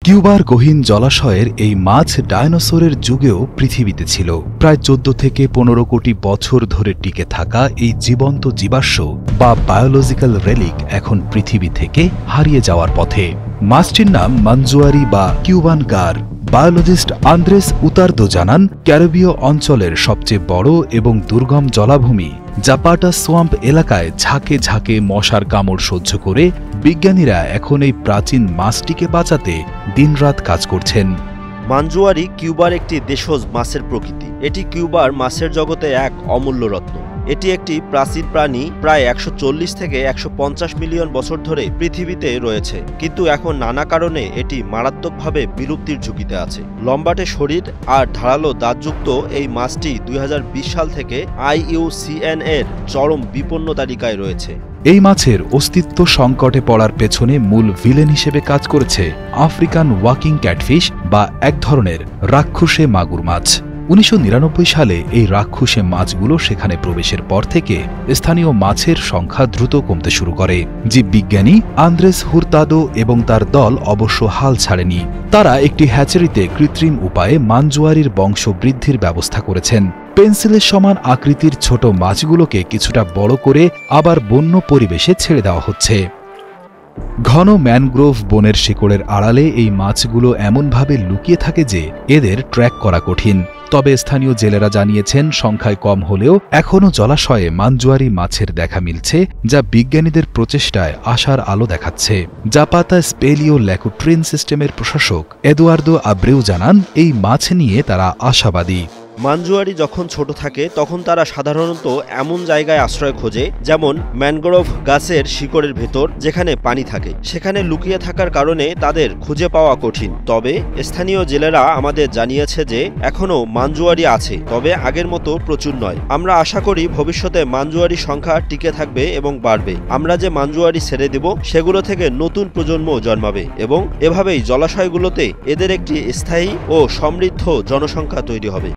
কিউবার গহীন জলাশয়ের এই মাছ ডায়নোসরের যুগেও পৃথিবীতে ছিল। প্রায় 14 থেকে 15 কোটি বছর ধরে টিকে থাকা এই জীবন্ত জীবাশ্ম বা বায়োলজিক্যাল রেলিক এখন পৃথিবী থেকে হারিয়ে যাওয়ার পথে। মাছটির নাম মানজুয়ারি বা কিউবান গার। বায়োলজিস্ট আন্দ্রেস উতার্দো জানান, ক্যারিবীয় অঞ্চলের সবচেয়ে বড় এবং দুর্গম জলাভূমি জাপাটা সোয়াম্প এলাকায় ঝাঁকে ঝাঁকে মশার কামড় সহ্য করে বিজ্ঞানীরা এখন এই প্রাচীন মাছটিকে বাঁচাতে দিনরাত কাজ করছেন। মানজুয়ারি কিউবার একটি দেশজ মাছের প্রকৃতি। এটি কিউবার মাছের জগতে এক অমূল্য রত্ন। এটি একটি প্রাচীন প্রাণী, প্রায় 140 থেকে 150 মিলিয়ন বছর ধরে পৃথিবীতে রয়েছে, কিন্তু এখন নানা কারণে এটি মারাত্মকভাবে বিলুপ্তির ঝুঁকিতে আছে। লম্বাটে শরীর আর ধারালো দাঁতযুক্ত এই মাছটি 2020 সাল থেকে IUCN এর চরম বিপন্ন তালিকায় রয়েছে। এই মাছের অস্তিত্ব সংকটে পড়ার পেছনে মূল ভিলেন হিসেবে কাজ করেছে আফ্রিকান ওয়াকিং ক্যাটফিশ বা এক ধরনের রাক্ষসে মাগুর মাছ। 1999 সালে এই রাক্ষসে মাছগুলো সেখানে প্রবেশের পর থেকে স্থানীয় মাছের সংখ্যা দ্রুত কমতে শুরু করে। জীববিজ্ঞানী আন্দ্রেস হুরতাদো এবং তার দল অবশ্য হাল ছাড়েনি। তারা একটি হ্যাচারিতে কৃত্রিম উপায়ে মানজুয়ারির বংশ বৃদ্ধির ব্যবস্থা করেছেন। পেন্সিলের সমান আকৃতির ছোট মাছগুলোকে কিছুটা বড় করে আবার বন্য পরিবেশে ছেড়ে দেওয়া হচ্ছে। ঘন ম্যানগ্রোভ বনের শিকড়ের আড়ালে এই মাছগুলো এমনভাবে লুকিয়ে থাকে যে এদের ট্র্যাক করা কঠিন। তবে স্থানীয় জেলেরা জানিয়েছেন, সংখ্যায় কম হলেও এখনও জলাশয়ে মানজুয়ারি মাছের দেখা মিলছে, যা বিজ্ঞানীদের প্রচেষ্টায় আশার আলো দেখাচ্ছে। জাপাতা স্পেলিও ল্যাকুট্রিন সিস্টেমের প্রশাসক এদুয়ার্দো আব্রেউ জানান, এই মাছ নিয়ে তারা আশাবাদী। মানজুয়ারি যখন ছোট থাকে তখন তারা সাধারণত এমন জায়গায় আশ্রয় খোঁজে, যেমন ম্যানগ্রোভ গাছের শিকড়ের ভেতর যেখানে পানি থাকে। সেখানে লুকিয়ে থাকার কারণে তাদের খুঁজে পাওয়া কঠিন। তবে স্থানীয় জেলেরা আমাদের জানিয়েছে যে এখনও মানজুয়ারি আছে, তবে আগের মতো প্রচুর নয়। আমরা আশা করি ভবিষ্যতে মানজুয়ারি সংখ্যা টিকে থাকবে এবং বাড়বে। আমরা যে মানজুয়ারি ছেড়ে দেব সেগুলো থেকে নতুন প্রজন্ম জন্মাবে এবং এভাবেই জলাশয়গুলোতে এদের একটি স্থায়ী ও সমৃদ্ধ জনসংখ্যা তৈরি হবে।